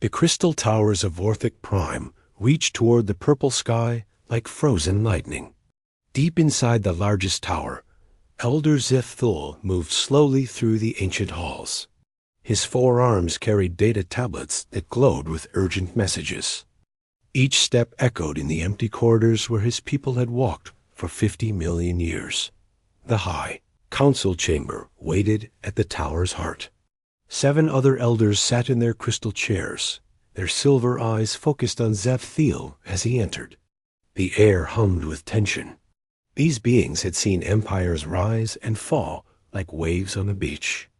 The crystal towers of Vorthic Prime reached toward the purple sky like frozen lightning. Deep inside the largest tower, Elder Zepthul moved slowly through the ancient halls. His 4 arms carried data tablets that glowed with urgent messages. Each step echoed in the empty corridors where his people had walked for 50 million years. The high council chamber waited at the tower's heart. 7 other elders sat in their crystal chairs, their silver eyes focused on Zepthul as he entered. The air hummed with tension. These beings had seen empires rise and fall like waves on a beach.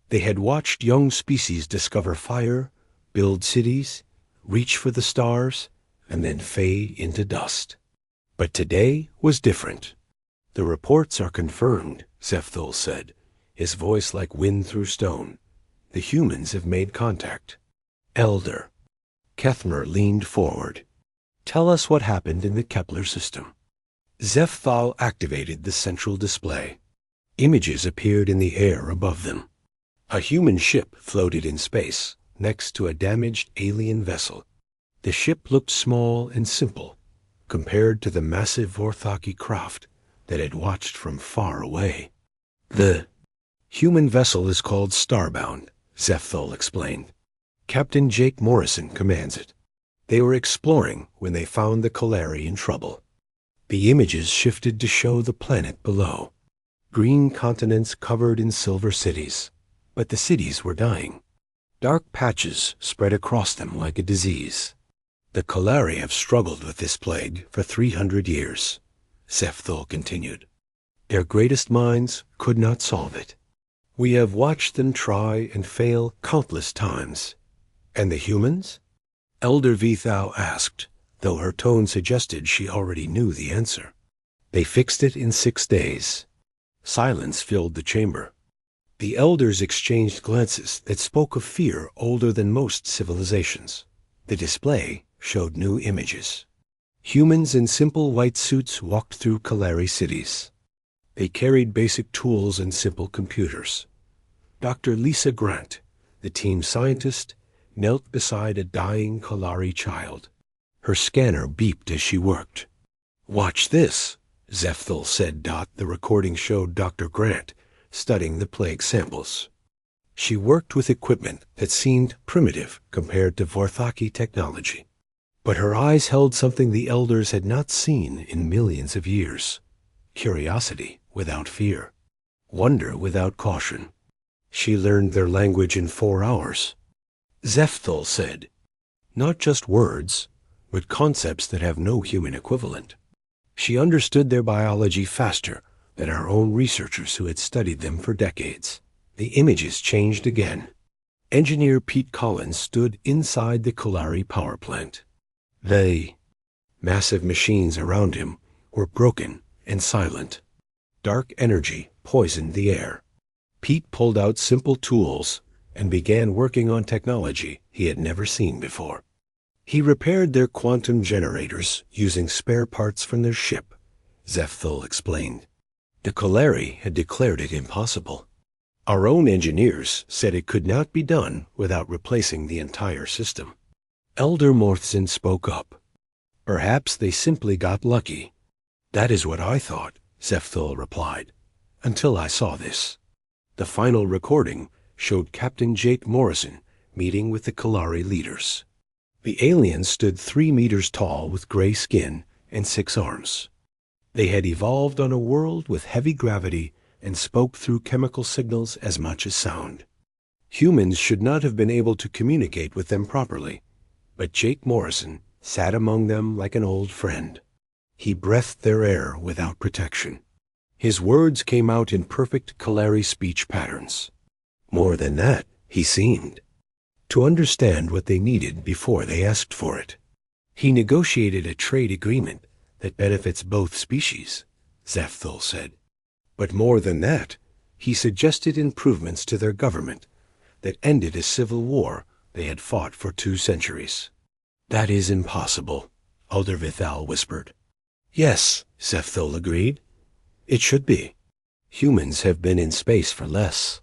They had watched young species discover fire, build cities, reach for the stars, and then fade into dust. But today was different. The reports are confirmed, Zepthul said, his voice like wind through stone. The humans have made contact. Elder. Kethmer leaned forward. Tell us what happened in the Kepler system. Zepthul activated the central display. Images appeared in the air above them. A human ship floated in space next to a damaged alien vessel. The ship looked small and simple compared to the massive Vorthaki craft that had watched from far away. The human vessel is called Starbound, Zepthul explained. Captain Jake Morrison commands it. They were exploring when they found the Kalari in trouble. The images shifted to show the planet below. Green continents covered in silver cities, but the cities were dying. Dark patches spread across them like a disease. The Kalari have struggled with this plague for 300 years, Zepthul continued. Their greatest minds could not solve it. We have watched them try and fail countless times. And the humans? Elder Vithau asked, though her tone suggested she already knew the answer. They fixed it in 6 days. Silence filled the chamber. The elders exchanged glances that spoke of fear older than most civilizations. The display showed new images. Humans in simple white suits walked through Kalari cities. They carried basic tools and simple computers. Dr. Lisa Grant, the team scientist, knelt beside a dying Kalari child. Her scanner beeped as she worked. Watch this, Zepthul said. The recording showed Dr. Grant studying the plague samples. She worked with equipment that seemed primitive compared to Vorthaki technology. But her eyes held something the elders had not seen in millions of years. Curiosity without fear. Wonder without caution. She learned their language in 4 hours. Zepthul said, not just words, but concepts that have no human equivalent. She understood their biology faster than our own researchers who had studied them for decades. The images changed again. Engineer Pete Collins stood inside the Kalari power plant. The massive machines around him were broken and silent. Dark energy poisoned the air. Pete pulled out simple tools and began working on technology he had never seen before. He repaired their quantum generators using spare parts from their ship, Zepthul explained. The Kalari had declared it impossible. Our own engineers said it could not be done without replacing the entire system. Elder Morthson spoke up. Perhaps they simply got lucky. That is what I thought, Zepthul replied, until I saw this. The final recording showed Captain Jake Morrison meeting with the Kalari leaders. The aliens stood 3 meters tall with gray skin and 6 arms. They had evolved on a world with heavy gravity and spoke through chemical signals as much as sound. Humans should not have been able to communicate with them properly, but Jake Morrison sat among them like an old friend. He breathed their air without protection. His words came out in perfect Kalari speech patterns. More than that, he seemed to understand what they needed before they asked for it. He negotiated a trade agreement that benefits both species, Zepthul said. But more than that, he suggested improvements to their government that ended a civil war they had fought for 2 centuries. That is impossible, Elder Vithal whispered. Yes, Zepthul agreed. It should be. Humans have been in space for less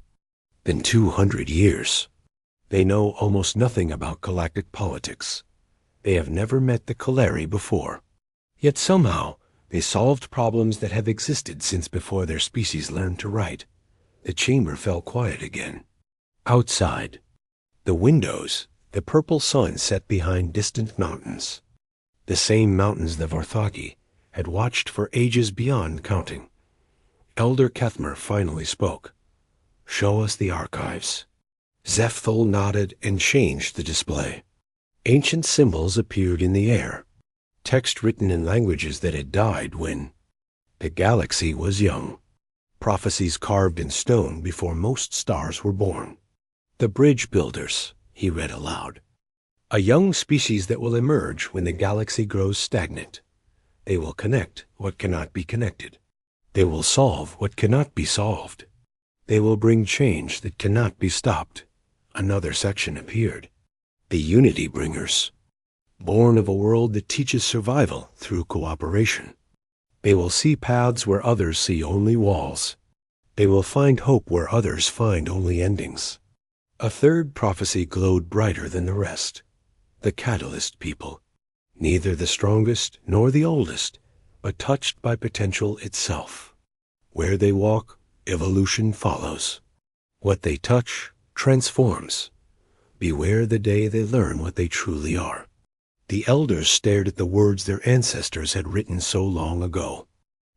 than 200 years. They know almost nothing about galactic politics. They have never met the Kaleri before. Yet somehow, they solved problems that have existed since before their species learned to write. The chamber fell quiet again. Outside, the windows, the purple sun set behind distant mountains. The same mountains the Vorthaki had watched for ages beyond counting. Elder Kethmer finally spoke. "Show us the archives." Zefthul nodded and changed the display. Ancient symbols appeared in the air, text written in languages that had died when the galaxy was young, prophecies carved in stone before most stars were born. "The bridge builders," he read aloud. "A young species that will emerge when the galaxy grows stagnant. They will connect what cannot be connected. They will solve what cannot be solved. They will bring change that cannot be stopped." Another section appeared. "The Unity Bringers, born of a world that teaches survival through cooperation. They will see paths where others see only walls. They will find hope where others find only endings." A third prophecy glowed brighter than the rest. The Catalyst people, neither the strongest nor the oldest, but touched by potential itself. Where they walk, evolution follows. What they touch transforms. Beware the day they learn what they truly are. The elders stared at the words their ancestors had written so long ago.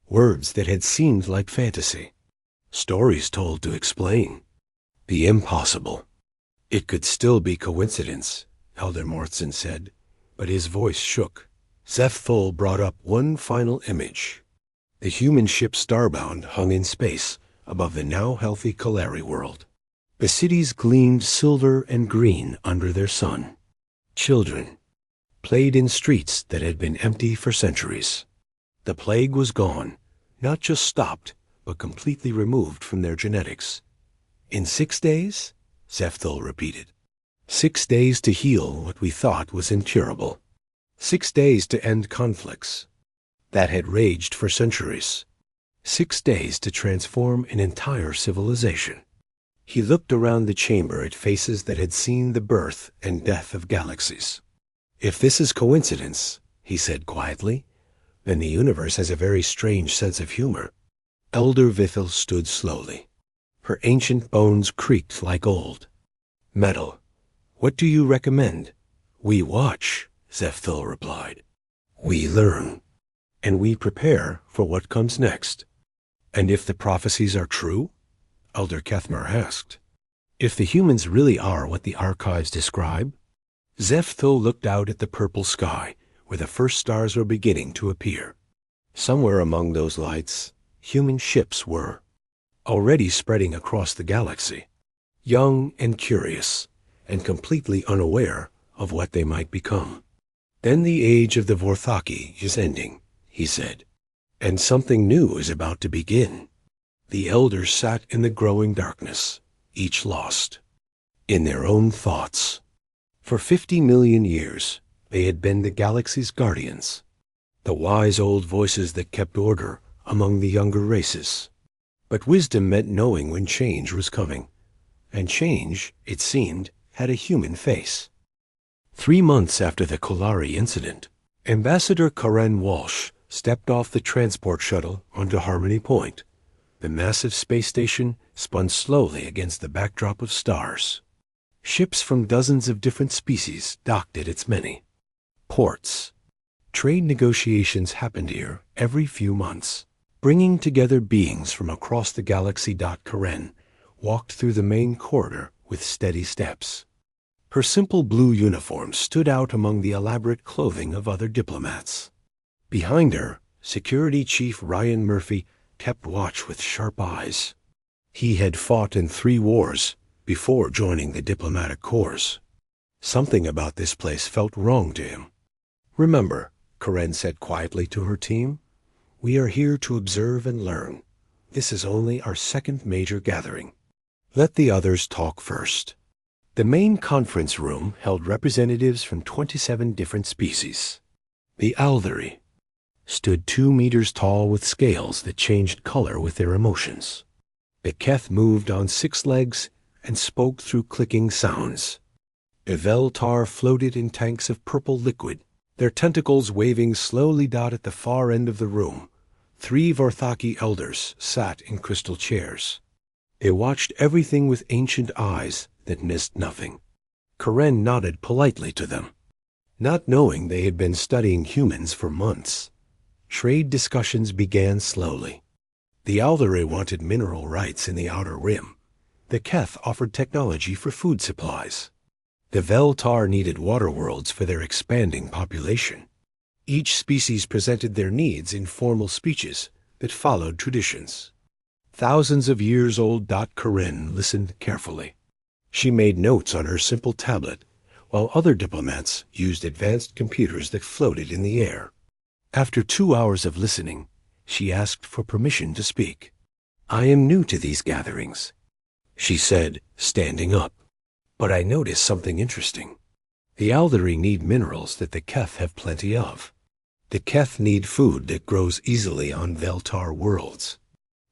Words that had seemed like fantasy. Stories told to explain the impossible. "It could still be coincidence," Elder Mortson said, but his voice shook. Zefthul brought up one final image. The human ship Starbound hung in space above the now healthy Kaleri world. The cities gleamed silver and green under their sun. Children played in streets that had been empty for centuries. The plague was gone, not just stopped, but completely removed from their genetics. "In 6 days?" Zefthul repeated. 6 days to heal what we thought was incurable. 6 days to end conflicts that had raged for centuries. 6 days to transform an entire civilization. He looked around the chamber at faces that had seen the birth and death of galaxies. "If this is coincidence," he said quietly, "then the universe has a very strange sense of humor." Elder Vithel stood slowly. Her ancient bones creaked like old metal. "What do you recommend?" "We watch," Zefthul replied. "We learn. And we prepare for what comes next." "And if the prophecies are true?" Elder Kethmer asked. "If the humans really are what the archives describe?" Zefthul looked out at the purple sky, where the first stars were beginning to appear. Somewhere among those lights, human ships were already spreading across the galaxy, young and curious, and completely unaware of what they might become. "Then the age of the Vorthaki is ending," he said, "and something new is about to begin." The elders sat in the growing darkness, each lost in their own thoughts. For 50 million years, they had been the galaxy's guardians, the wise old voices that kept order among the younger races. But wisdom meant knowing when change was coming, and change, it seemed, had a human face. 3 months after the Kolari incident, Ambassador Karen Walsh stepped off the transport shuttle onto Harmony Point. The massive space station spun slowly against the backdrop of stars. Ships from dozens of different species docked at its many ports. Trade negotiations happened here every few months, bringing together beings from across the galaxy. Karen walked through the main corridor with steady steps. Her simple blue uniform stood out among the elaborate clothing of other diplomats. Behind her, Security Chief Ryan Murphy kept watch with sharp eyes. He had fought in 3 wars before joining the diplomatic corps. Something about this place felt wrong to him. "Remember," Karen said quietly to her team, "we are here to observe and learn. This is only our 2nd major gathering. Let the others talk first." The main conference room held representatives from 27 different species. The Aldari stood 2 meters tall with scales that changed color with their emotions. The Keth moved on 6 legs and spoke through clicking sounds. Eveltar floated in tanks of purple liquid, their tentacles waving slowly. At the far end of the room, 3 Vorthaki elders sat in crystal chairs. They watched everything with ancient eyes that missed nothing. Karen nodded politely to them, not knowing they had been studying humans for months. Trade discussions began slowly. The Alderae wanted mineral rights in the Outer Rim. The Keth offered technology for food supplies. The Veltar needed water worlds for their expanding population. Each species presented their needs in formal speeches that followed traditions. Thousands of years old. Corinne listened carefully. She made notes on her simple tablet, while other diplomats used advanced computers that floated in the air. After 2 hours of listening, she asked for permission to speak. "I am new to these gatherings," she said, standing up. "But I noticed something interesting. The Alderae need minerals that the Keth have plenty of. The Keth need food that grows easily on Veltar worlds.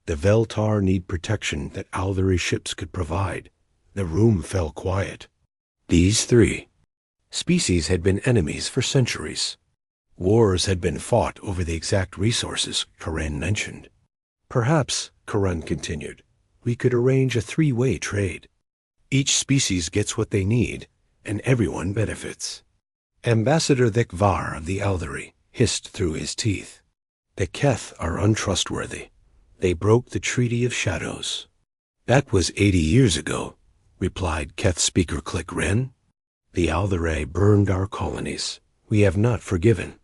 The Veltar need protection that Alderae ships could provide." The room fell quiet. These 3 species had been enemies for centuries. Wars had been fought over the exact resources Karen mentioned. "Perhaps," Karen continued, "we could arrange a 3-way trade. Each species gets what they need, and everyone benefits." Ambassador Thekvar of the Alderae hissed through his teeth. "The Keth are untrustworthy. They broke the Treaty of Shadows." "That was 80 years ago," replied Keth speaker Click Wren. "The Alderae burned our colonies. We have not forgiven."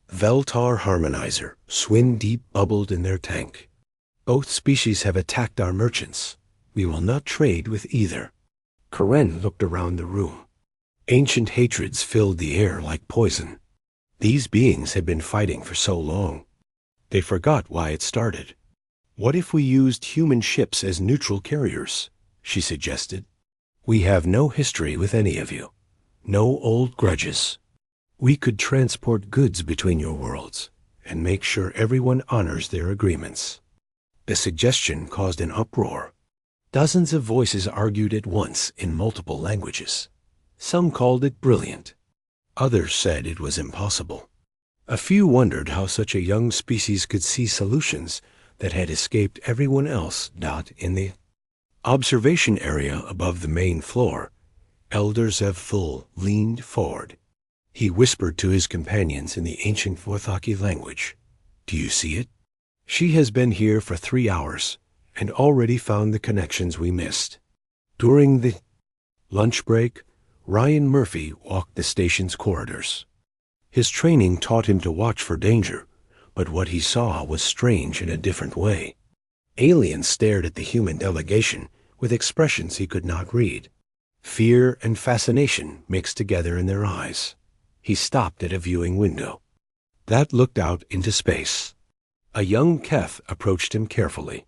Veltar Harmonizer, Swin Deep bubbled in their tank. "Both species have attacked our merchants. We will not trade with either." Karen looked around the room. Ancient hatreds filled the air like poison. These beings had been fighting for so long. They forgot why it started. "What if we used human ships as neutral carriers?" she suggested. "We have no history with any of you. No old grudges. We could transport goods between your worlds and make sure everyone honors their agreements." The suggestion caused an uproar. Dozens of voices argued at once in multiple languages. Some called it brilliant. Others said it was impossible. A few wondered how such a young species could see solutions that had escaped everyone else. In the observation area above the main floor, Elder Zevthul leaned forward. He whispered to his companions in the ancient Vorthaki language. "Do you see it? She has been here for 3 hours and already found the connections we missed." During the lunch break, Ryan Murphy walked the station's corridors. His training taught him to watch for danger, but what he saw was strange in a different way. Aliens stared at the human delegation with expressions he could not read. Fear and fascination mixed together in their eyes. He stopped at a viewing window that looked out into space. A young Keth approached him carefully.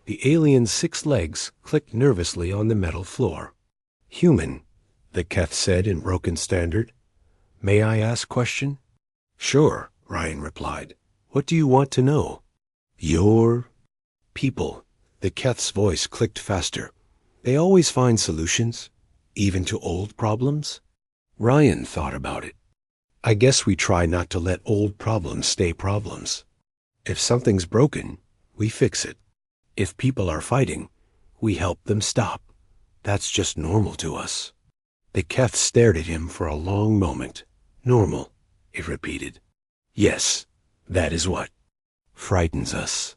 The alien's 6 legs clicked nervously on the metal floor. "Human," the Keth said in broken standard. "May I ask question?" "Sure," Ryan replied. "What do you want to know?" "Your people." The Keth's voice clicked faster. "They always find solutions, even to old problems?" Ryan thought about it. "I guess we try not to let old problems stay problems. If something's broken, we fix it. If people are fighting, we help them stop. That's just normal to us." The Keth stared at him for a long moment. "Normal," it repeated. "Yes, that is what frightens us."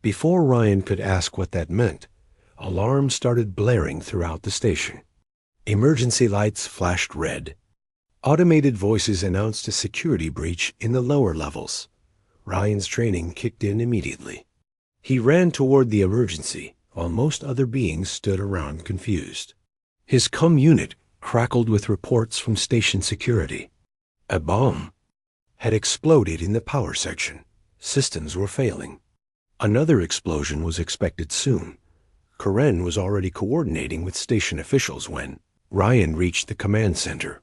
Before Ryan could ask what that meant, alarms started blaring throughout the station. Emergency lights flashed red. Automated voices announced a security breach in the lower levels. Ryan's training kicked in immediately. He ran toward the emergency, while most other beings stood around confused. His unit crackled with reports from station security. A bomb had exploded in the power section. Systems were failing. Another explosion was expected soon. Karen was already coordinating with station officials when Ryan reached the command center.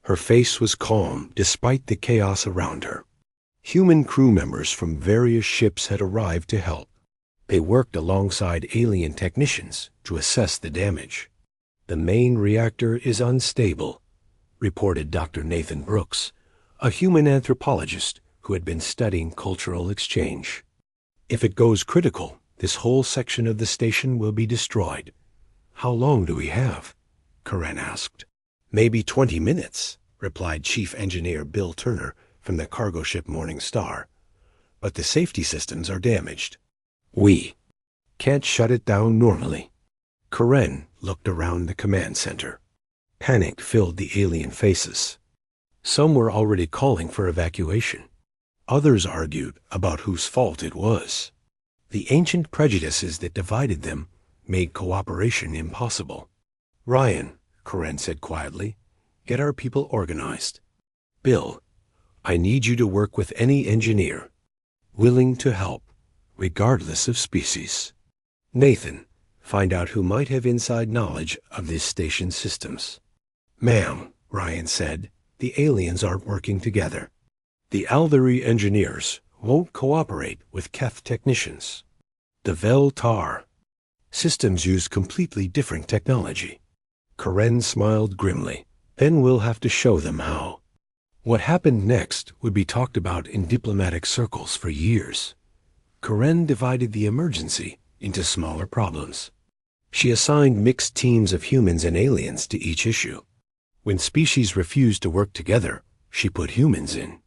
Her face was calm despite the chaos around her. Human crew members from various ships had arrived to help. They worked alongside alien technicians to assess the damage. The main reactor is unstable, reported Dr. Nathan Brooks, a human anthropologist who had been studying cultural exchange. If it goes critical, this whole section of the station will be destroyed. How long do we have? Karen asked. Maybe 20 minutes, replied Chief Engineer Bill Turner from the cargo ship Morning Star. But the safety systems are damaged. We can't shut it down normally. Karen looked around the command center. Panic filled the alien faces. Some were already calling for evacuation. Others argued about whose fault it was. The ancient prejudices that divided them made cooperation impossible. Ryan, Karen said quietly, get our people organized. Bill, I need you to work with any engineer willing to help, regardless of species. Nathan, find out who might have inside knowledge of this station's systems. Ma'am, Ryan said, the aliens aren't working together. The Aldari engineers won't cooperate with Keth technicians. The Vel-Tar systems use completely different technology. Karen smiled grimly. Then we'll have to show them how. What happened next would be talked about in diplomatic circles for years. Karen divided the emergency into smaller problems. She assigned mixed teams of humans and aliens to each issue. When species refused to work together, she put humans in.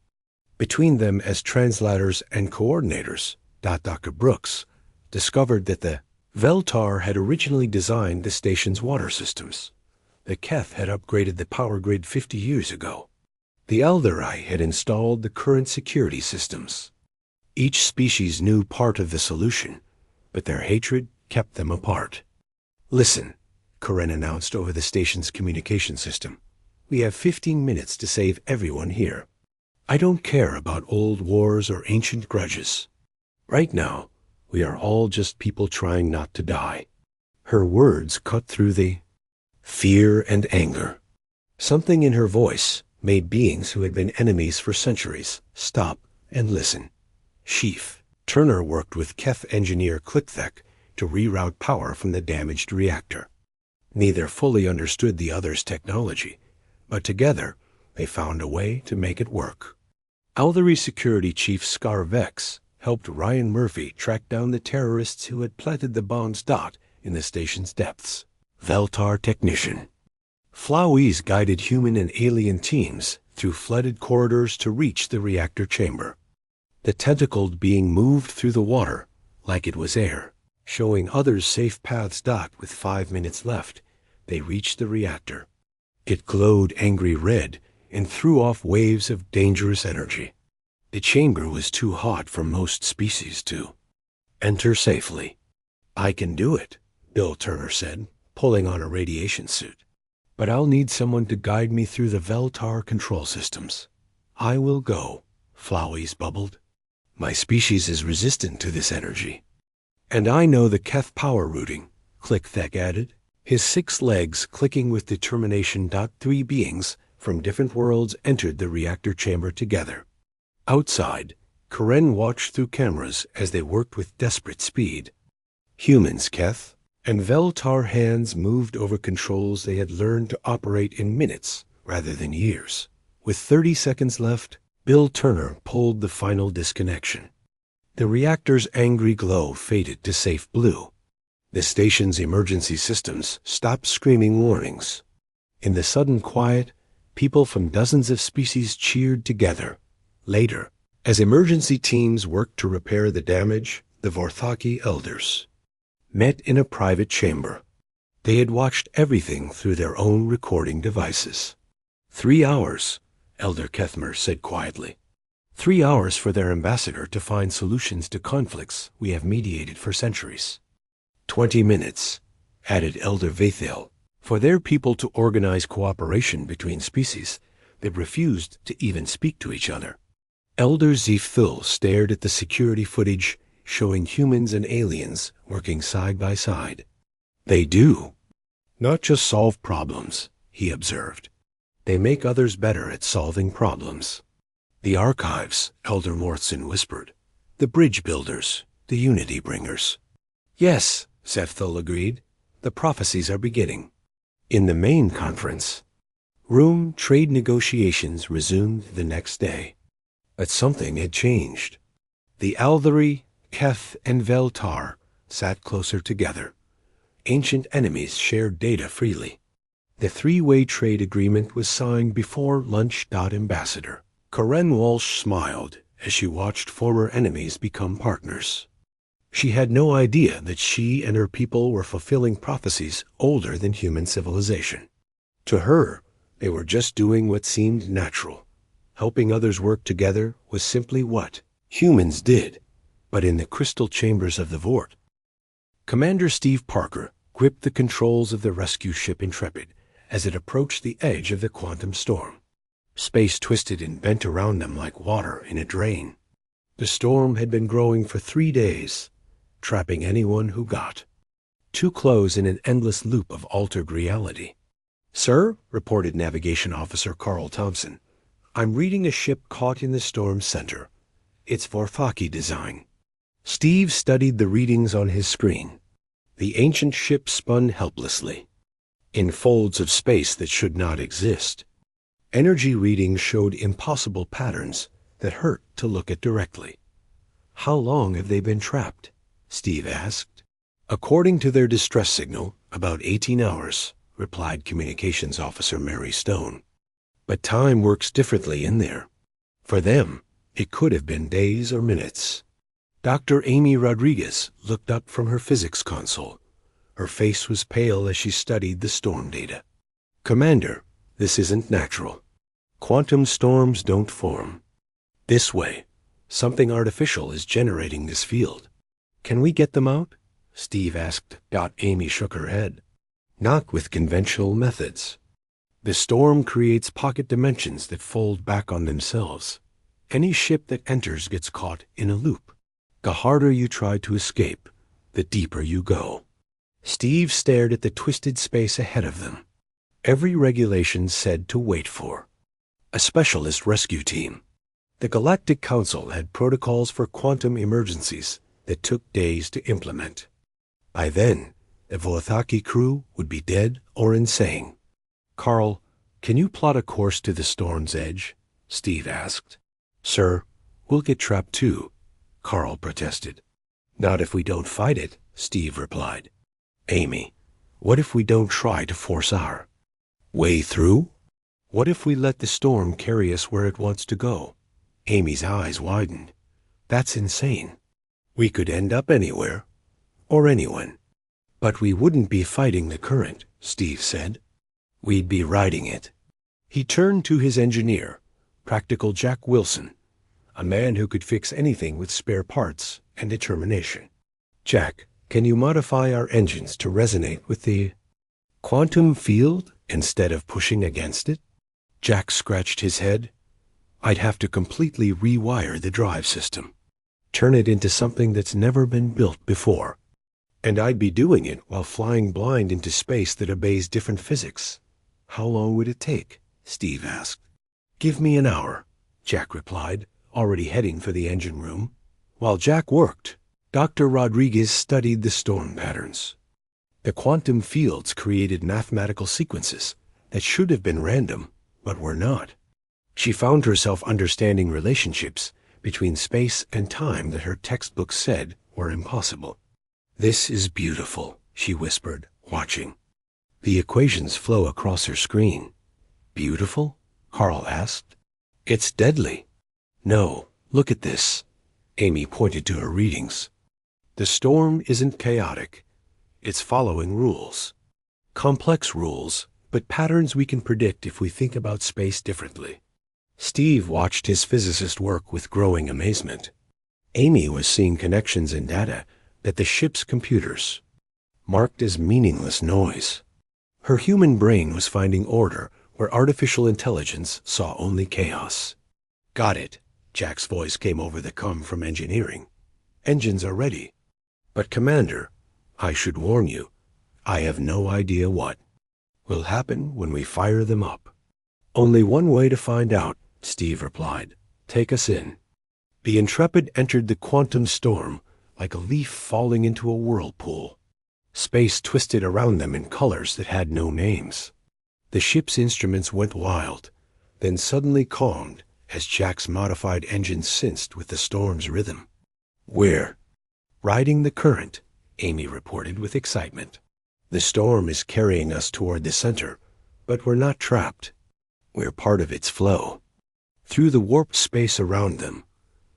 Between them as translators and coordinators, Dr. Brooks discovered that the Vel-Tar had originally designed the station's water systems. The Keth had upgraded the power grid 50 years ago. The Aldari had installed the current security systems. Each species knew part of the solution, but their hatred kept them apart. Listen, Karen announced over the station's communication system. We have 15 minutes to save everyone here. I don't care about old wars or ancient grudges. Right now, we are all just people trying not to die. Her words cut through the fear and anger. Something in her voice made beings who had been enemies for centuries stop and listen. Chief Turner worked with Keth engineer Clickthek to reroute power from the damaged reactor. Neither fully understood the other's technology, but together they found a way to make it work. Aldari Security Chief Scar Vex helped Ryan Murphy track down the terrorists who had planted the bombs in the station's depths. Vel-Tar technician. Flowey's guided human and alien teams through flooded corridors to reach the reactor chamber. The tentacled being moved through the water like it was air, showing others safe paths. With 5 minutes left, they reached the reactor. It glowed angry red and threw off waves of dangerous energy. The chamber was too hot for most species to enter safely. I can do it, Bill Turner said, pulling on a radiation suit. But I'll need someone to guide me through the Vel-Tar control systems. I will go, Flowey's bubbled. My species is resistant to this energy. And I know the Keth power routing, Clickthek added, his 6 legs clicking with determination. 3 beings from different worlds entered the reactor chamber together. Outside, Karen watched through cameras as they worked with desperate speed. Humans, Keth, and Vel-Tar hands moved over controls they had learned to operate in minutes rather than years. With 30 seconds left, Bill Turner pulled the final disconnection. The reactor's angry glow faded to safe blue. The station's emergency systems stopped screaming warnings. In the sudden quiet, people from dozens of species cheered together. Later, as emergency teams worked to repair the damage, the Vorthaki elders met in a private chamber. They had watched everything through their own recording devices. 3 hours, Elder Kethmer said quietly. 3 hours for their ambassador to find solutions to conflicts we have mediated for centuries. 20 minutes, added Elder Vathael, for their people to organize cooperation between species that refused to even speak to each other. Elder Zethul stared at the security footage showing humans and aliens working side by side. They do not just solve problems, he observed. They make others better at solving problems. The archives, Elder Morthson whispered. The bridge builders, the unity bringers. Yes, Zethul agreed. The prophecies are beginning. In the main conference room, trade negotiations resumed the next day. But something had changed. The Aldari, Keth, and Veltar sat closer together. Ancient enemies shared data freely. The three-way trade agreement was signed before lunch. Ambassador Karen Walsh smiled as she watched former enemies become partners. She had no idea that she and her people were fulfilling prophecies older than human civilization. To her, they were just doing what seemed natural. Helping others work together was simply what humans did. But in the crystal chambers of the Vort, Commander Steve Parker gripped the controls of the rescue ship Intrepid as it approached the edge of the quantum storm. Space twisted and bent around them like water in a drain. The storm had been growing for 3 days, trapping anyone who got too close in an endless loop of altered reality. "Sir," reported Navigation Officer Carl Thompson, "I'm reading a ship caught in the storm's center. It's Vorthaki design." Steve studied the readings on his screen. The ancient ship spun helplessly in folds of space that should not exist. Energy readings showed impossible patterns that hurt to look at directly. "How long have they been trapped?" Steve asked. "According to their distress signal, about 18 hours, replied Communications Officer Mary Stone. "But time works differently in there. For them, it could have been days or minutes." Dr. Amy Rodriguez looked up from her physics console. Her face was pale as she studied the storm data. "Commander, this isn't natural. Quantum storms don't form this way. Something artificial is generating this field." "Can we get them out?" Steve asked. Amy shook her head. "Not with conventional methods. The storm creates pocket dimensions that fold back on themselves. Any ship that enters gets caught in a loop. The harder you try to escape, the deeper you go." Steve stared at the twisted space ahead of them. Every regulation said to wait for a specialist rescue team. The Galactic Council had protocols for quantum emergencies that took days to implement. By then, the Vorthaki crew would be dead or insane. "Carl, can you plot a course to the storm's edge?" Steve asked. "Sir, we'll get trapped too," Carl protested. "Not if we don't fight it," Steve replied. "Amy, what if we don't try to force our way through? What if we let the storm carry us where it wants to go?" Amy's eyes widened. "That's insane. We could end up anywhere, or anyone." "But we wouldn't be fighting the current," Steve said. "We'd be riding it." He turned to his engineer, Practical Jack Wilson, a man who could fix anything with spare parts and determination. "Jack, can you modify our engines to resonate with the quantum field instead of pushing against it?" Jack scratched his head. "I'd have to completely rewire the drive system, turn it into something that's never been built before. And I'd be doing it while flying blind into space that obeys different physics." "How long would it take?" Steve asked. "Give me an hour," Jack replied, already heading for the engine room. While Jack worked, Dr. Rodriguez studied the storm patterns. The quantum fields created mathematical sequences that should have been random, but were not. She found herself understanding relationships between space and time that her textbooks said were impossible. "This is beautiful," she whispered, watching. The equations flow across her screen. "Beautiful?" Carl asked. "It's deadly." "No, look at this." Amy pointed to her readings. "The storm isn't chaotic. It's following rules. Complex rules, but patterns we can predict if we think about space differently." Steve watched his physicist work with growing amazement. Amy was seeing connections in data that the ship's computers marked as meaningless noise. Her human brain was finding order where artificial intelligence saw only chaos. "Got it." Jack's voice came over the com from engineering. "Engines are ready. But Commander, I should warn you, I have no idea what will happen when we fire them up." "Only one way to find out," Steve replied. "Take us in." The Intrepid entered the quantum storm like a leaf falling into a whirlpool. Space twisted around them in colors that had no names. The ship's instruments went wild, then suddenly calmed as Jack's modified engine synced with the storm's rhythm. "We're riding the current," Amy reported with excitement. "The storm is carrying us toward the center, but we're not trapped. We're part of its flow." Through the warped space around them,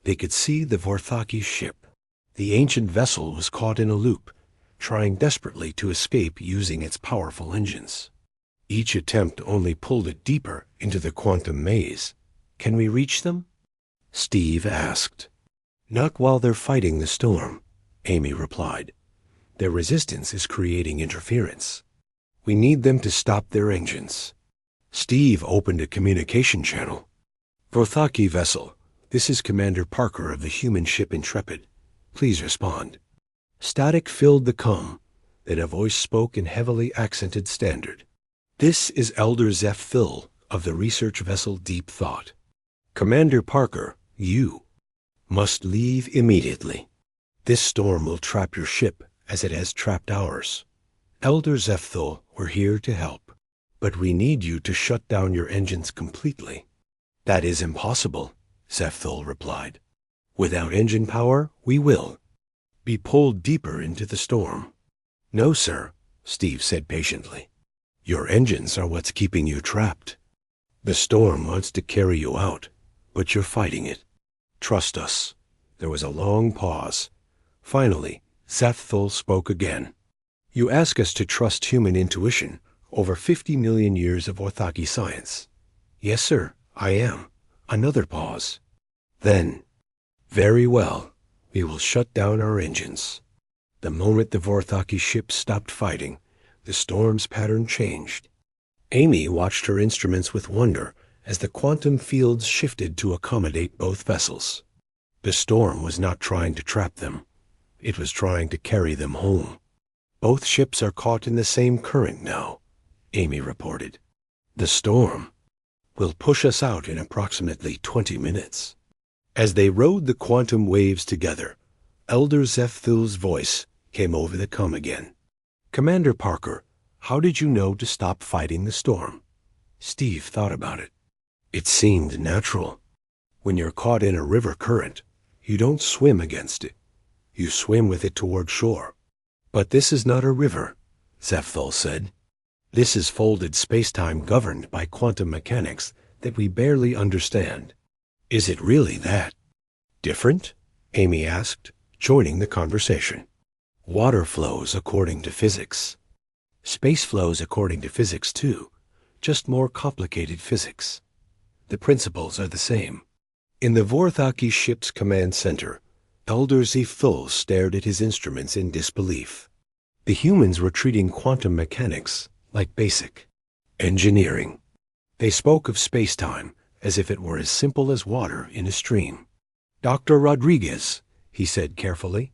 they could see the Vorthaki ship. The ancient vessel was caught in a loop, trying desperately to escape using its powerful engines. Each attempt only pulled it deeper into the quantum maze. "Can we reach them?" Steve asked. "Not while they're fighting the storm," Amy replied. "Their resistance is creating interference. We need them to stop their engines." Steve opened a communication channel. "Vorthaki vessel, this is Commander Parker of the human ship Intrepid. Please respond." Static filled the comm, then a voice spoke in heavily accented Standard. "This is Elder Zeph Thul of the research vessel Deep Thought. Commander Parker, you must leave immediately. This storm will trap your ship as it has trapped ours. Elder Zeph Thul, we're here to help, but we need you to shut down your engines completely." "That is impossible," Zeph Thul replied. "Without engine power, we will be pulled deeper into the storm." "No, sir," Steve said patiently. "Your engines are what's keeping you trapped. The storm wants to carry you out, but you're fighting it. Trust us." There was a long pause. Finally, Zeph Thul spoke again. "You ask us to trust human intuition over 50 million years of Vorthaki science." "Yes, sir, I am." Another pause. Then, "Very well, we will shut down our engines." The moment the Vorthaki ship stopped fighting, the storm's pattern changed. Amy watched her instruments with wonder as the quantum fields shifted to accommodate both vessels. The storm was not trying to trap them. It was trying to carry them home. "Both ships are caught in the same current now," Amy reported. "The storm will push us out in approximately 20 minutes. As they rode the quantum waves together, Elder Zeph Thul's voice came over the comm again. "Commander Parker, how did you know to stop fighting the storm?" Steve thought about it. It seemed natural. When you're caught in a river current, you don't swim against it. You swim with it toward shore. "But this is not a river," Zeph Thul said. "This is folded space-time governed by quantum mechanics that we barely understand." "Is it really that different?" Amy asked, joining the conversation. "Water flows according to physics. Space flows according to physics too, just more complicated physics. The principles are the same." In the Vorthaki ship's command center, Elder Zeph Thul stared at his instruments in disbelief. The humans were treating quantum mechanics like basic engineering. They spoke of space-time as if it were as simple as water in a stream. "Dr. Rodriguez," he said carefully,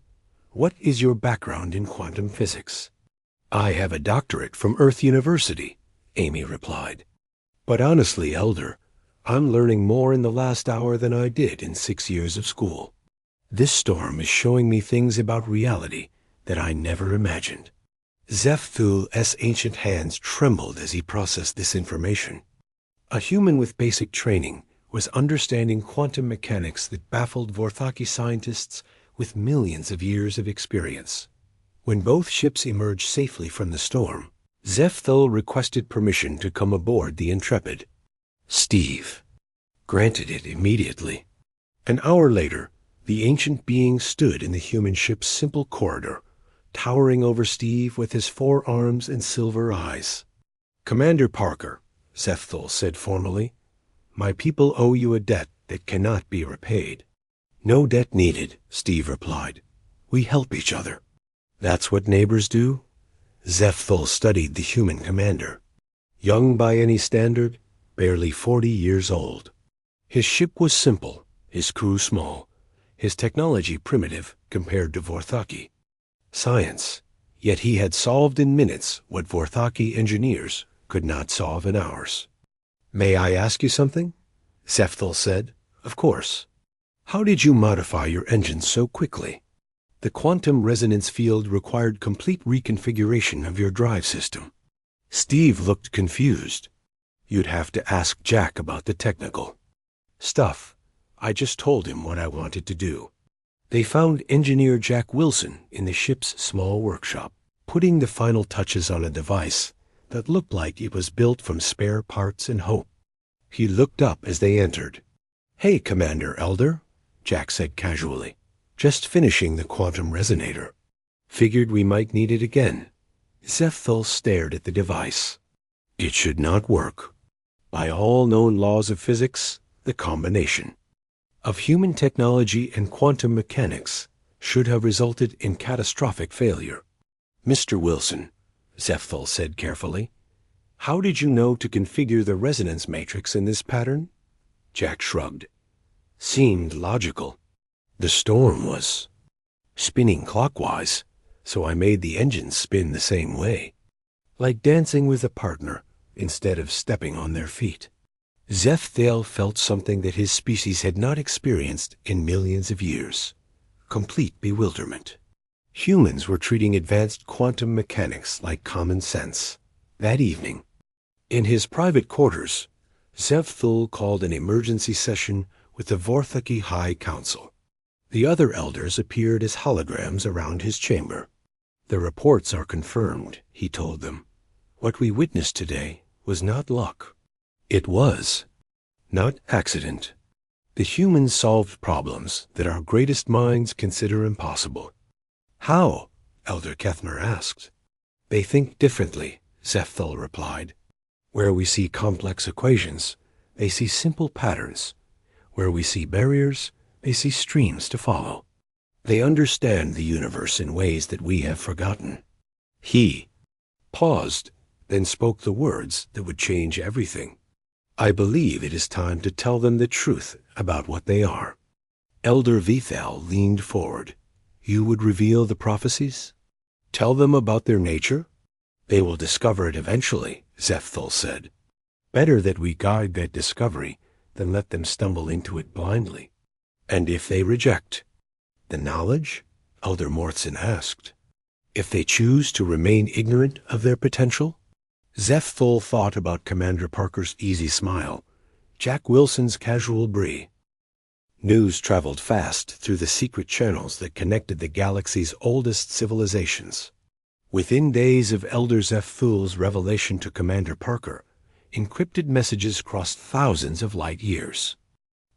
"what is your background in quantum physics?" "I have a doctorate from Earth University," Amy replied. "But honestly, Elder, I'm learning more in the last hour than I did in 6 years of school. This storm is showing me things about reality that I never imagined." Zeph Thul's ancient hands trembled as he processed this information. A human with basic training was understanding quantum mechanics that baffled Vorthaki scientists with millions of years of experience. When both ships emerged safely from the storm, Zeph Thul requested permission to come aboard the Intrepid. Steve granted it immediately. An hour later, the ancient being stood in the human ship's simple corridor, towering over Steve with his 4 arms and silver eyes. "Commander Parker," Zeph Thul said formally, "my people owe you a debt that cannot be repaid." "No debt needed," Steve replied. "We help each other." "That's what neighbors do?" Zeph Thul studied the human commander. Young by any standard, barely 40 years old. His ship was simple, his crew small, his technology primitive compared to Vorthaki. Science, yet he had solved in minutes what Vorthaki engineers could not solve in hours. "May I ask you something?" Zeph Thul said. "Of course. How did you modify your engines so quickly?" The quantum resonance field required complete reconfiguration of your drive system. Steve looked confused. You'd have to ask Jack about the technical stuff. I just told him what I wanted to do. They found engineer Jack Wilson in the ship's small workshop, putting the final touches on a device that looked like it was built from spare parts and hope. He looked up as they entered. "Hey, Commander Elder," Jack said casually. "Just finishing the quantum resonator. Figured we might need it again." Zephyl stared at the device. It should not work. By all known laws of physics, the combination of human technology and quantum mechanics should have resulted in catastrophic failure. "Mr. Wilson," Zephyl said carefully, "how did you know to configure the resonance matrix in this pattern?" Jack shrugged. "Seemed logical. The storm was spinning clockwise, so I made the engines spin the same way. Like dancing with a partner instead of stepping on their feet." Zephyl felt something that his species had not experienced in millions of years. Complete bewilderment. Humans were treating advanced quantum mechanics like common sense. That evening, in his private quarters, Zephyl called an emergency session with the Vorthaki High Council. The other elders appeared as holograms around his chamber. "The reports are confirmed," he told them. "What we witnessed today was not luck. It was not accident. The humans solved problems that our greatest minds consider impossible." "How?" Elder Kethmer asked. "They think differently," Zephyl replied. "Where we see complex equations, they see simple patterns. Where we see barriers, they see streams to follow. They understand the universe in ways that we have forgotten." He paused, then spoke the words that would change everything. "I believe it is time to tell them the truth about what they are." Elder Vithal leaned forward. "You would reveal the prophecies? Tell them about their nature?" "They will discover it eventually," Zephyl said. "Better that we guide that discovery than let them stumble into it blindly." "And if they reject the knowledge?" Elder Mortson asked. "If they choose to remain ignorant of their potential?" Zephyl thought about Commander Parker's easy smile, Jack Wilson's casual brie. News traveled fast through the secret channels that connected the galaxy's oldest civilizations. Within days of Elder Zephul's revelation to Commander Parker, encrypted messages crossed thousands of light years.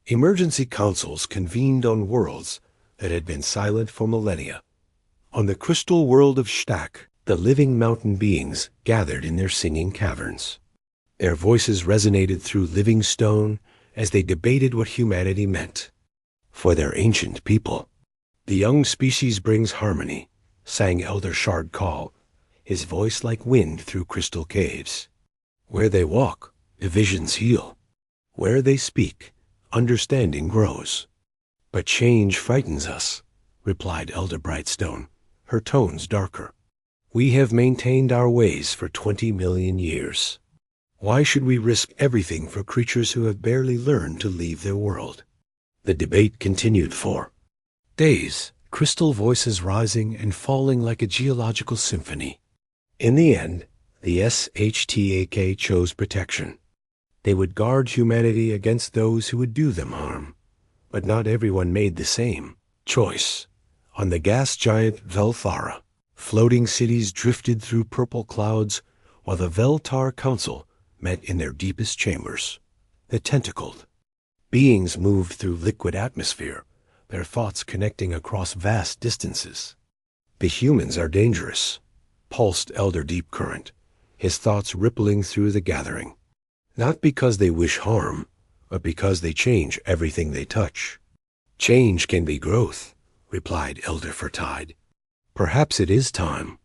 Emergency councils convened on worlds that had been silent for millennia. On the crystal world of Shtak, the living mountain beings gathered in their singing caverns. Their voices resonated through living stone as they debated what humanity meant. For their ancient people, "The young species brings harmony," sang Elder Shard Call, his voice like wind through crystal caves. "Where they walk, divisions heal. Where they speak, understanding grows." "But change frightens us," replied Elder Brightstone, her tones darker. "We have maintained our ways for 20 million years. Why should we risk everything for creatures who have barely learned to leave their world?" The debate continued for days, crystal voices rising and falling like a geological symphony. In the end, the SHTAK chose protection. They would guard humanity against those who would do them harm. But not everyone made the same choice. On the gas giant Velthara, floating cities drifted through purple clouds while the Veltar Council met in their deepest chambers. The tentacled beings moved through liquid atmosphere, their thoughts connecting across vast distances. "The humans are dangerous," pulsed Elder Deep Current, his thoughts rippling through the gathering. "Not because they wish harm, but because they change everything they touch." "Change can be growth," replied Elder Fertide. "Perhaps it is time."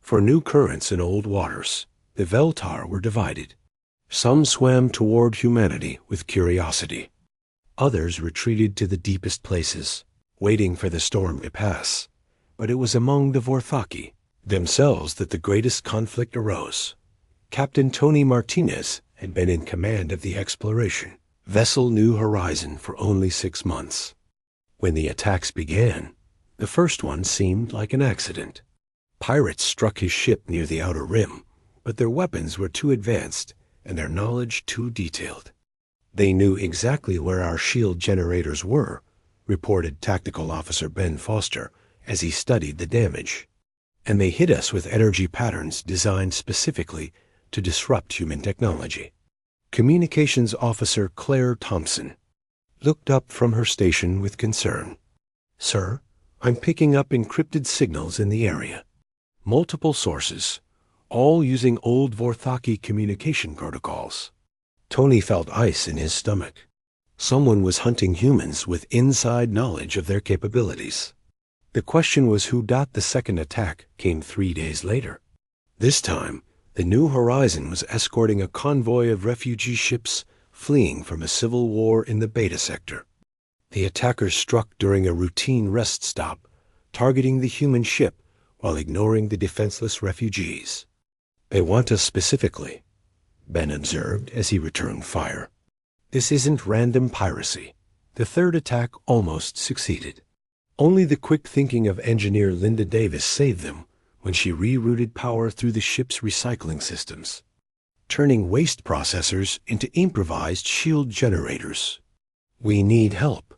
For new currents in old waters, the Veltar were divided. Some swam toward humanity with curiosity. Others retreated to the deepest places, waiting for the storm to pass. But it was among the Vorthaki themselves that the greatest conflict arose. Captain Tony Martinez had been in command of the exploration, vessel New Horizon, for only 6 months. When the attacks began, The first one seemed like an accident. Pirates struck his ship near the outer rim, but their weapons were too advanced and their knowledge too detailed. They knew exactly where our shield generators were, reported Tactical Officer Ben Foster as he studied the damage. And they hit us with energy patterns designed specifically to disrupt human technology. Communications Officer Claire Thompson looked up from her station with concern. "Sir, I'm picking up encrypted signals in the area. Multiple sources, all using old Vorthaki communication protocols." Tony felt ice in his stomach. Someone was hunting humans with inside knowledge of their capabilities. The question was who. The second attack came 3 days later. This time, the New Horizon was escorting a convoy of refugee ships fleeing from a civil war in the Beta Sector. The attackers struck during a routine rest stop, targeting the human ship while ignoring the defenseless refugees. "They want us specifically," Ben observed as he returned fire. "This isn't random piracy." The third attack almost succeeded. Only the quick thinking of engineer Linda Davis saved them when she rerouted power through the ship's recycling systems, turning waste processors into improvised shield generators. "We need help,"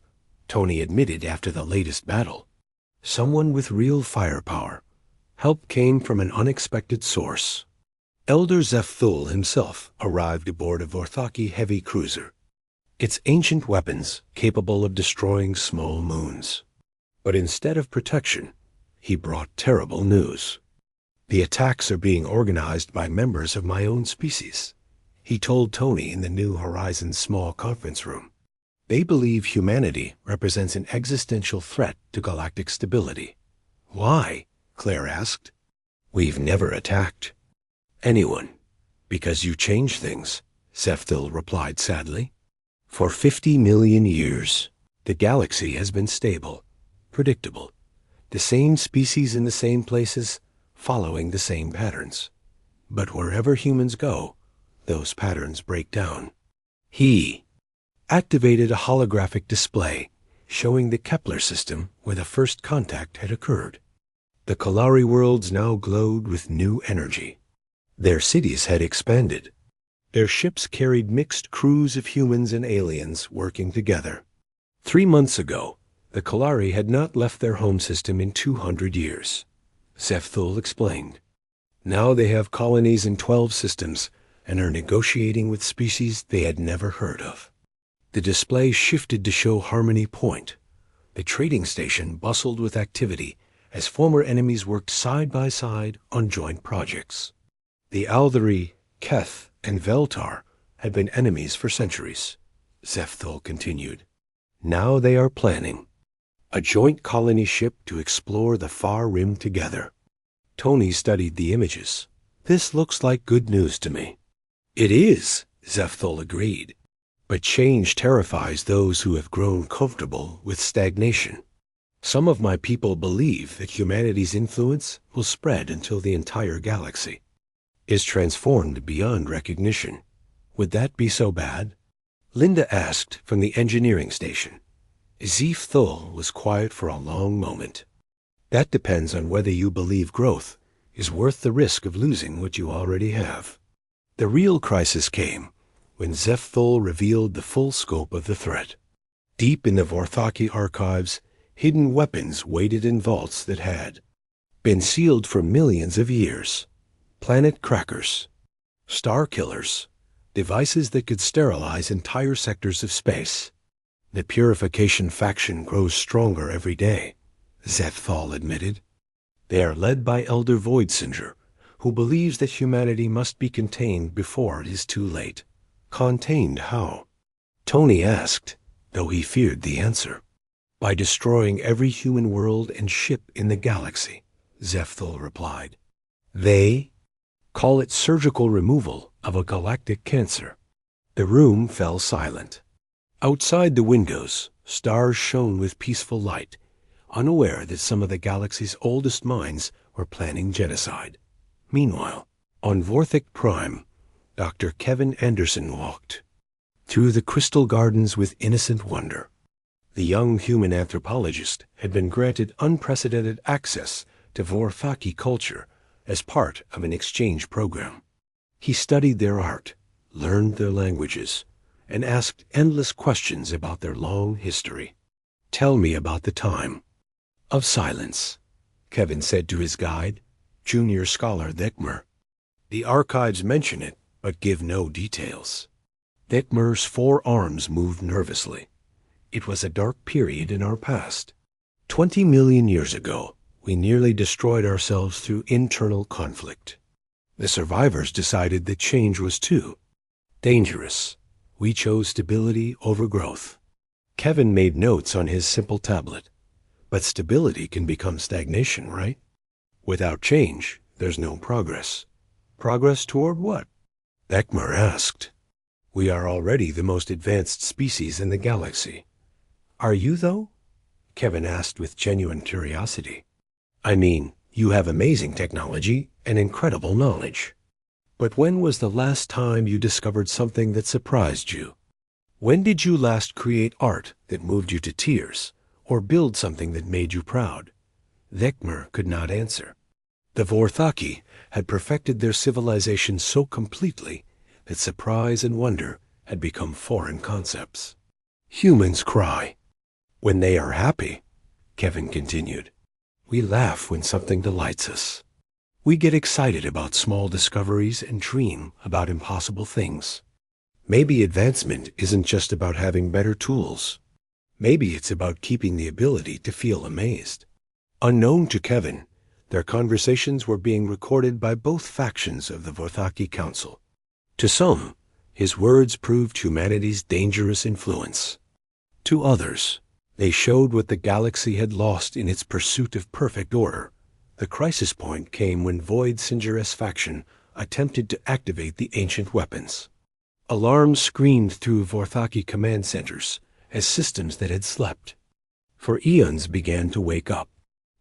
Tony admitted after the latest battle. "Someone with real firepower." Help came from an unexpected source. Elder Zepthul himself arrived aboard a Vorthaki heavy cruiser, its ancient weapons capable of destroying small moons. But instead of protection, he brought terrible news. "The attacks are being organized by members of my own species," he told Tony in the New Horizons small conference room. "They believe humanity represents an existential threat to galactic stability." "Why?" Claire asked. "We've never attacked anyone, because you change things," Zepthul replied sadly. "For 50 million years, the galaxy has been stable, predictable. The same species in the same places, following the same patterns. But wherever humans go, those patterns break down." He activated a holographic display showing the Kepler system where the first contact had occurred. The Kalari worlds now glowed with new energy. Their cities had expanded. Their ships carried mixed crews of humans and aliens working together. 3 months ago, the Kalari had not left their home system in 200 years. Zepthul explained. Now they have colonies in 12 systems and are negotiating with species they had never heard of. The display shifted to show Harmony Point. The trading station bustled with activity as former enemies worked side by side on joint projects. The Aldari, Keth, and Veltar had been enemies for centuries, Zepthul continued. Now they are planning a joint colony ship to explore the far rim together. Tony studied the images. "This looks like good news to me." "It is," Zepthul agreed. "But change terrifies those who have grown comfortable with stagnation. Some of my people believe that humanity's influence will spread until the entire galaxy is transformed beyond recognition. Would that be so bad?" Linda asked from the engineering station. Zepthul was quiet for a long moment. "That depends on whether you believe growth is worth the risk of losing what you already have." The real crisis came when Zepthul revealed the full scope of the threat. Deep in the Vorthaki archives, hidden weapons waited in vaults that had been sealed for millions of years. Planet crackers, star killers, devices that could sterilize entire sectors of space. "The purification faction grows stronger every day," Zepthul admitted. "They are led by Elder Voidsinger, who believes that humanity must be contained before it is too late." "Contained how?" Tony asked, though he feared the answer. "By destroying every human world and ship in the galaxy," Zepthul replied. "They call it surgical removal of a galactic cancer." The room fell silent. Outside the windows, stars shone with peaceful light, unaware that some of the galaxy's oldest minds were planning genocide. Meanwhile, on Vorthik Prime, Dr. Kevin Anderson walked through the crystal gardens with innocent wonder. The young human anthropologist had been granted unprecedented access to Vorthaki culture as part of an exchange program. He studied their art, learned their languages, and asked endless questions about their long history. "Tell me about the time of silence," Kevin said to his guide, junior scholar Thekmer. "The archives mention it, but give no details." Thekmer's forearms moved nervously. "It was a dark period in our past. 20 million years ago, we nearly destroyed ourselves through internal conflict. The survivors decided that change was too dangerous. We chose stability over growth." Kevin made notes on his simple tablet. But stability can become stagnation, right? Without change, there's no progress. Progress toward what? Thekmer asked. "We are already the most advanced species in the galaxy." "Are you, though?" Kevin asked with genuine curiosity. "I mean, you have amazing technology and incredible knowledge. But when was the last time you discovered something that surprised you? When did you last create art that moved you to tears, or build something that made you proud?" Thekmer could not answer. The Vorthaki had perfected their civilization so completely that surprise and wonder had become foreign concepts. "Humans cry when they are happy," Kevin continued. "We laugh when something delights us. We get excited about small discoveries and dream about impossible things. Maybe advancement isn't just about having better tools. Maybe it's about keeping the ability to feel amazed." Unknown to Kevin, their conversations were being recorded by both factions of the Vorthaki Council. To some, his words proved humanity's dangerous influence. To others, they showed what the galaxy had lost in its pursuit of perfect order. The crisis point came when Void Singer's faction attempted to activate the ancient weapons. Alarms screamed through Vorthaki command centers as systems that had slept for eons began to wake up.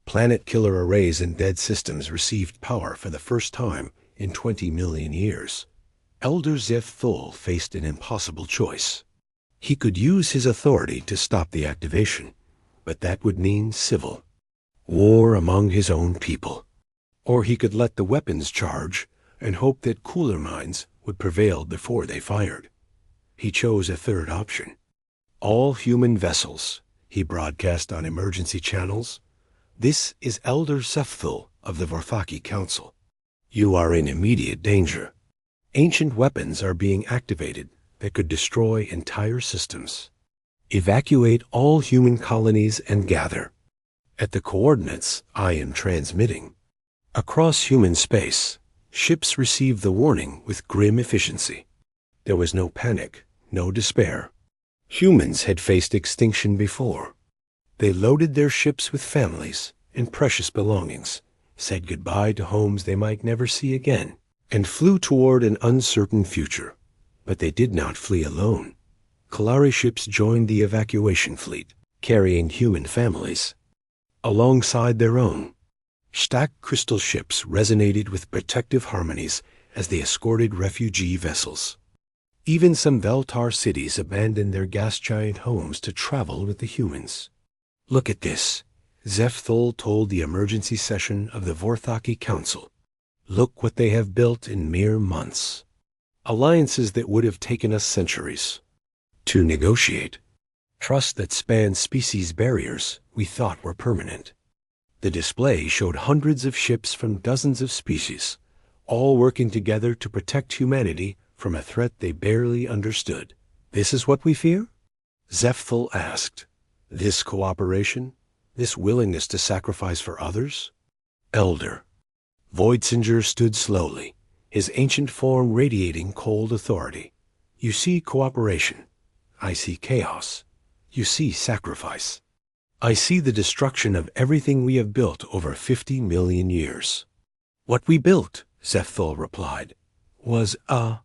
Planet-killer arrays and dead systems received power for the first time in 20 million years. Elder Zeph Thul faced an impossible choice. He could use his authority to stop the activation, but that would mean civil war among his own people. Or he could let the weapons charge and hope that cooler minds would prevail before they fired. He chose a third option. "All human vessels," he broadcast on emergency channels. "This is Elder Zepthul of the Vorthaki Council. You are in immediate danger. Ancient weapons are being activated that could destroy entire systems. Evacuate all human colonies and gather at the coordinates I am transmitting." Across human space, ships received the warning with grim efficiency. There was no panic, no despair. Humans had faced extinction before. They loaded their ships with families and precious belongings, said goodbye to homes they might never see again, and flew toward an uncertain future. But they did not flee alone. Kalari ships joined the evacuation fleet, carrying human families alongside their own. Stacked crystal ships resonated with protective harmonies as they escorted refugee vessels. Even some Veltar cities abandoned their gas giant homes to travel with the humans. "Look at this," Zeph Thul told the emergency session of the Vorthaki Council. "Look what they have built in mere months. Alliances that would have taken us centuries to negotiate. Trust that spans species barriers we thought were permanent." The display showed hundreds of ships from dozens of species, all working together to protect humanity from a threat they barely understood. "This is what we fear?" Zeph Thul asked. "This cooperation? This willingness to sacrifice for others?" "Elder." Voidsinger stood slowly, his ancient form radiating cold authority. "You see cooperation. I see chaos. You see sacrifice. I see the destruction of everything we have built over 50 million years." "What we built," Zeph Thul replied, "was a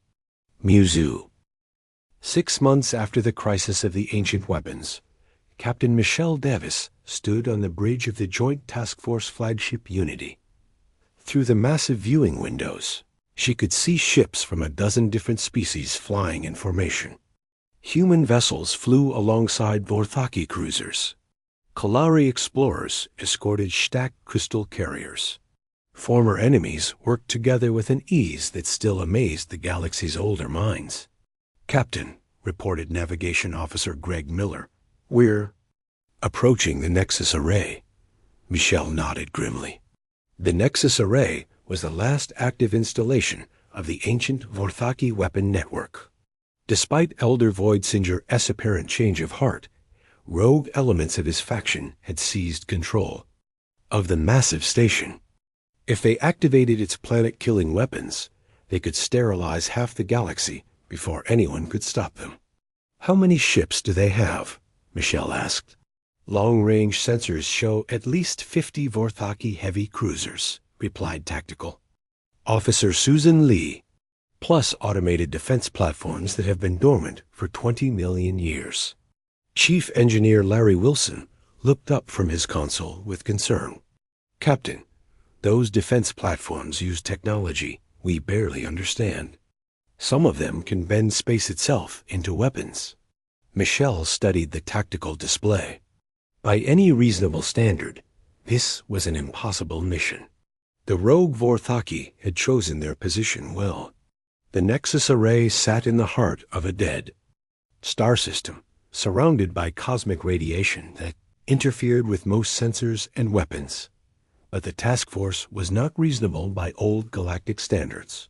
Muzu." 6 months after the crisis of the ancient weapons, Captain Michelle Davis stood on the bridge of the Joint Task Force flagship Unity. Through the massive viewing windows, she could see ships from a dozen different species flying in formation. Human vessels flew alongside Vorthaki cruisers. Kalari explorers escorted stacked crystal carriers. Former enemies worked together with an ease that still amazed the galaxy's older minds. "Captain," reported Navigation Officer Greg Miller, "we're approaching the Nexus Array." Michelle nodded grimly. The Nexus Array was the last active installation of the ancient Vorthaki weapon network. Despite Elder Voidsinger's apparent change of heart, rogue elements of his faction had seized control of the massive station. If they activated its planet-killing weapons, they could sterilize half the galaxy before anyone could stop them. "How many ships do they have?" Michelle asked. "Long-range sensors show at least 50 Vorthaki heavy cruisers," replied Tactical Officer Susan Lee, plus automated defense platforms that have been dormant for 20 million years. Chief Engineer Larry Wilson looked up from his console with concern. "Captain, those defense platforms use technology we barely understand. Some of them can bend space itself into weapons." Michelle studied the tactical display. By any reasonable standard, this was an impossible mission. The rogue Vorthaki had chosen their position well. The Nexus Array sat in the heart of a dead star system, surrounded by cosmic radiation that interfered with most sensors and weapons. But the task force was not reasonable by old galactic standards.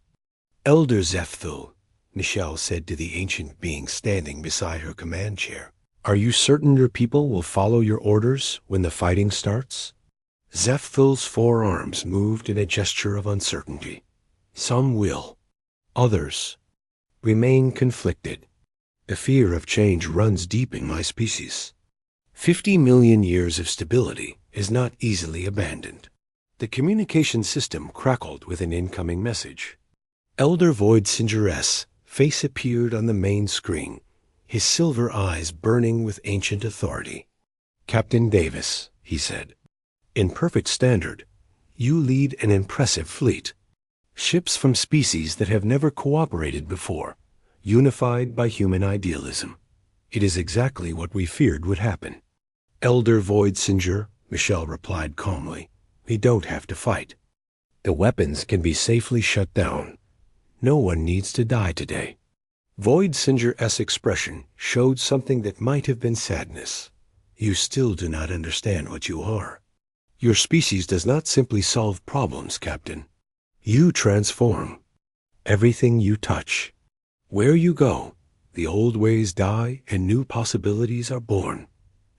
"Elder Zefthul," Michelle said to the ancient being standing beside her command chair, "are you certain your people will follow your orders when the fighting starts?" Zefthul's forearms moved in a gesture of uncertainty. "Some will. Others remain conflicted. The fear of change runs deep in my species. 50 million years of stability is not easily abandoned." The communication system crackled with an incoming message. Elder Voidsinger's face appeared on the main screen, his silver eyes burning with ancient authority. "Captain Davis," he said, "in perfect standard, you lead an impressive fleet. Ships from species that have never cooperated before, unified by human idealism. It is exactly what we feared would happen." "Elder Voidsinger," Michelle replied calmly, "we don't have to fight. The weapons can be safely shut down. No one needs to die today." Voidsinger's expression showed something that might have been sadness. "You still do not understand what you are. Your species does not simply solve problems, Captain. You transform everything you touch. Where you go, the old ways die and new possibilities are born.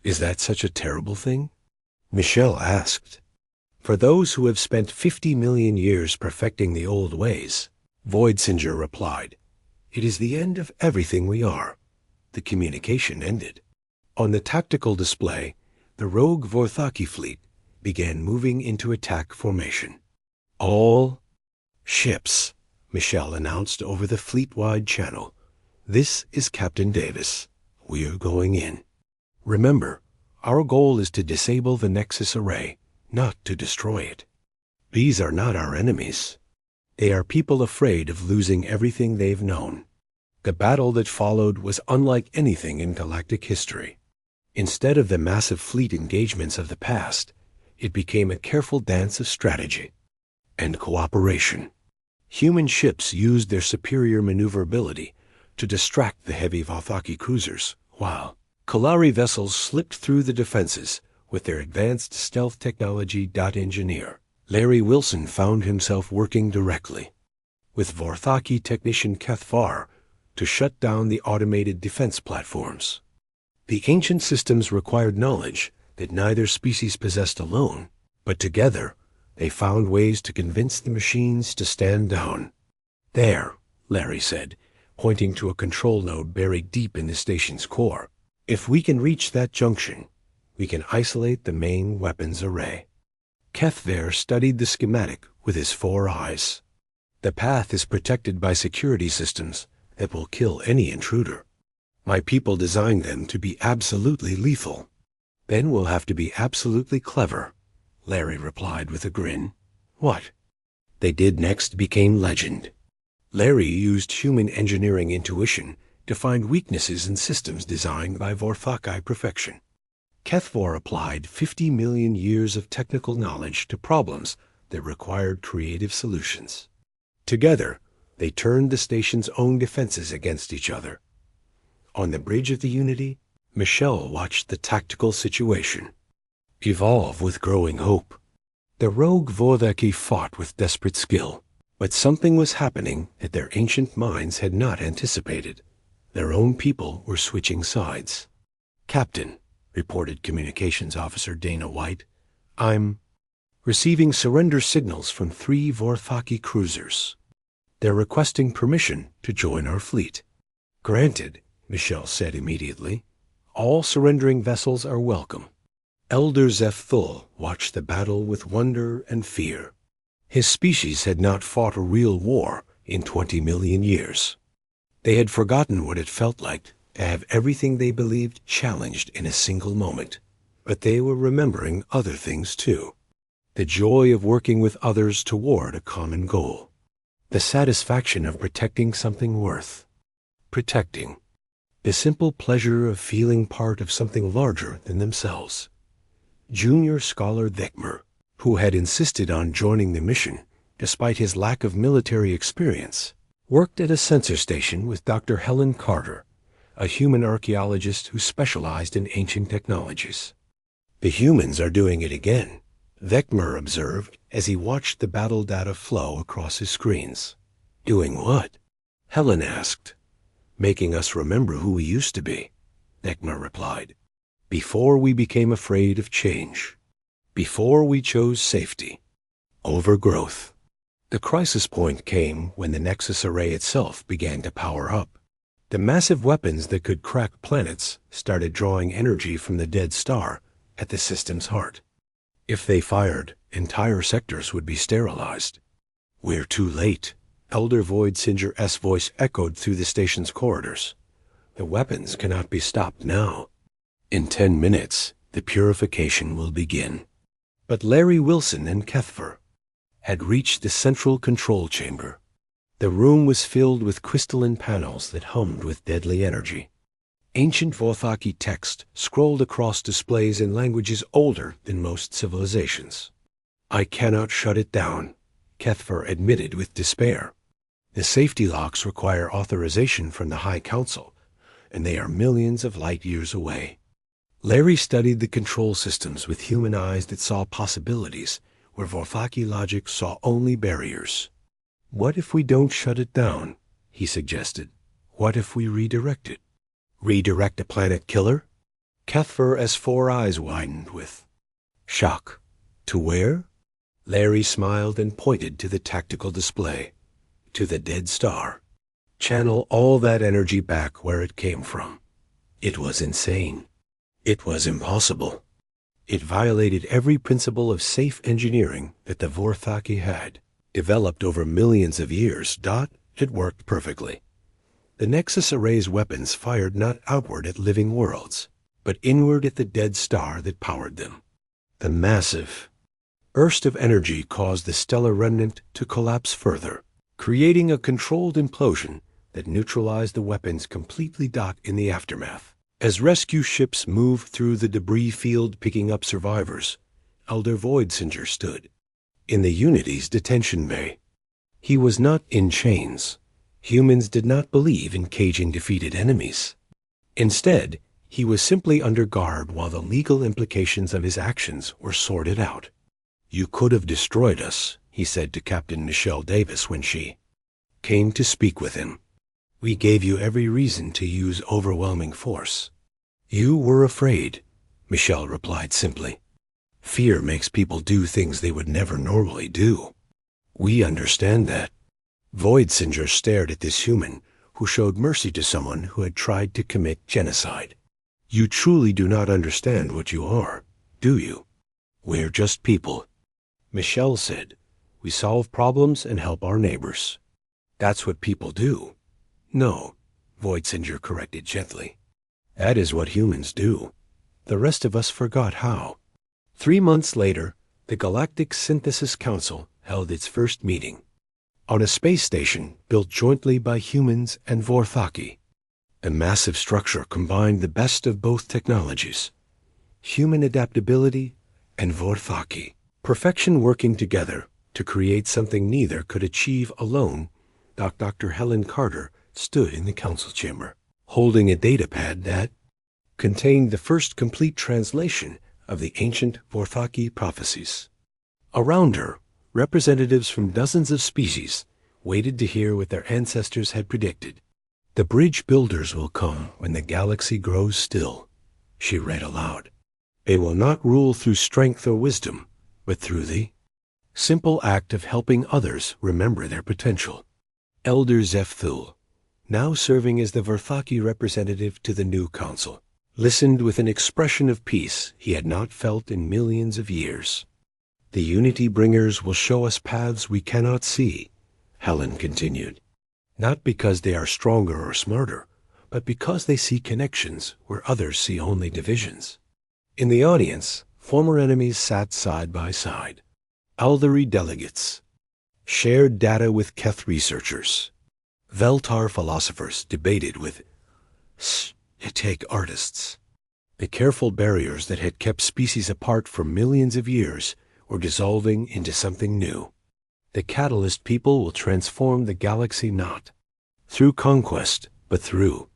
Is that such a terrible thing?" Michelle asked. "For those who have spent 50 million years perfecting the old ways," Voidsinger replied, "it is the end of everything we are." The communication ended. On the tactical display, the rogue Vorthaki fleet began moving into attack formation. "All ships," Michelle announced over the fleet-wide channel. "This is Captain Davis. We're going in. Remember, our goal is to disable the Nexus Array, not to destroy it. These are not our enemies. They are people afraid of losing everything they've known." The battle that followed was unlike anything in galactic history. Instead of the massive fleet engagements of the past, it became a careful dance of strategy and cooperation. Human ships used their superior maneuverability to distract the heavy Vorthaki cruisers, while Kalari vessels slipped through the defenses with their advanced stealth technology. Engineer Larry Wilson found himself working directly with Vorthaki technician Kethvar to shut down the automated defense platforms. The ancient systems required knowledge that neither species possessed alone, but together they found ways to convince the machines to stand down. "There," Larry said, pointing to a control node buried deep in the station's core. "If we can reach that junction, we can isolate the main weapons array." Kethvar studied the schematic with his 4 eyes. "The path is protected by security systems that will kill any intruder. My people designed them to be absolutely lethal. Then we'll have to be absolutely clever," Larry replied with a grin. "What they did next became legend. Larry used human engineering intuition to find weaknesses in systems designed by Vorthaki perfection. Kethvor applied 50 million years of technical knowledge to problems that required creative solutions. Together, they turned the station's own defenses against each other. On the bridge of the Unity, Michelle watched the tactical situation evolve with growing hope. The rogue Vorthaki fought with desperate skill, but something was happening that their ancient minds had not anticipated. Their own people were switching sides. "Captain," reported Communications Officer Dana White, "I'm receiving surrender signals from 3 Vorthaki cruisers. They're requesting permission to join our fleet." "Granted," Michelle said immediately. "All surrendering vessels are welcome." Elder Zeph Thul watched the battle with wonder and fear. His species had not fought a real war in 20 million years. They had forgotten what it felt like to have everything they believed challenged in a single moment. But they were remembering other things too. The joy of working with others toward a common goal. The satisfaction of protecting something worth protecting. The simple pleasure of feeling part of something larger than themselves. Junior Scholar Thekmer, who had insisted on joining the mission despite his lack of military experience, worked at a sensor station with Dr. Helen Carter, a human archaeologist who specialized in ancient technologies. "The humans are doing it again," Thekmer observed as he watched the battle data flow across his screens. "Doing what?" Helen asked. "Making us remember who we used to be," Thekmer replied. "Before we became afraid of change. Before we chose safety over growth." The crisis point came when the Nexus array itself began to power up. The massive weapons that could crack planets started drawing energy from the dead star at the system's heart. If they fired, entire sectors would be sterilized. "We're too late," Elder Void Singer's voice echoed through the station's corridors. "The weapons cannot be stopped now. In 10 minutes, the purification will begin." But Larry Wilson and Kethver had reached the central control chamber. The room was filled with crystalline panels that hummed with deadly energy. Ancient Vorthaki text scrolled across displays in languages older than most civilizations. "I cannot shut it down," Kethver admitted with despair. "The safety locks require authorization from the High Council, and they are millions of light years away." Larry studied the control systems with human eyes that saw possibilities where Vorthaki logic saw only barriers. "What if we don't shut it down?" he suggested. "What if we redirect it?" "Redirect a planet killer?" Kethver's 4 eyes widened with shock. "To where?" Larry smiled and pointed to the tactical display. "To the dead star. Channel all that energy back where it came from." It was insane. It was impossible. It violated every principle of safe engineering that the Vorthaki had developed over millions of years. It worked perfectly. The Nexus Array's weapons fired not outward at living worlds, but inward at the dead star that powered them. The massive burst of energy caused the stellar remnant to collapse further, creating a controlled implosion that neutralized the weapons completely. In the aftermath, as rescue ships moved through the debris field picking up survivors, Elder Voidsinger stood in the Unity's detention bay. He was not in chains. Humans did not believe in caging defeated enemies. Instead, he was simply under guard while the legal implications of his actions were sorted out. "You could have destroyed us," he said to Captain Michelle Davis when she came to speak with him. "We gave you every reason to use overwhelming force." "You were afraid," Michelle replied simply. "Fear makes people do things they would never normally do. We understand that." Voidsinger stared at this human who showed mercy to someone who had tried to commit genocide. "You truly do not understand what you are, do you?" "We're just people," Michelle said. "We solve problems and help our neighbors." "That's what people do." "No," Voidsinger corrected gently. "That is what humans do. The rest of us forgot how." 3 months later, the Galactic Synthesis Council held its first meeting on a space station built jointly by humans and Vorthaki. A massive structure combined the best of both technologies, human adaptability and Vorthaki, perfection working together to create something neither could achieve alone. Dr. Helen Carter stood in the council chamber, holding a datapad that contained the first complete translation of the ancient Vorthaki prophecies. Around her, representatives from dozens of species waited to hear what their ancestors had predicted. "The bridge builders will come when the galaxy grows still," she read aloud. "They will not rule through strength or wisdom, but through the simple act of helping others remember their potential." Elder Zeph, now serving as the Vorthaki representative to the new council, listened with an expression of peace he had not felt in millions of years. "The Unity Bringers will show us paths we cannot see," Helen continued. "Not because they are stronger or smarter, but because they see connections where others see only divisions." In the audience, former enemies sat side by side. Aldari delegates shared data with Keth researchers. Veltar philosophers debated with Sitake artists. The careful barriers that had kept species apart for millions of years were dissolving into something new. The Catalyst people will transform the galaxy not through conquest, but through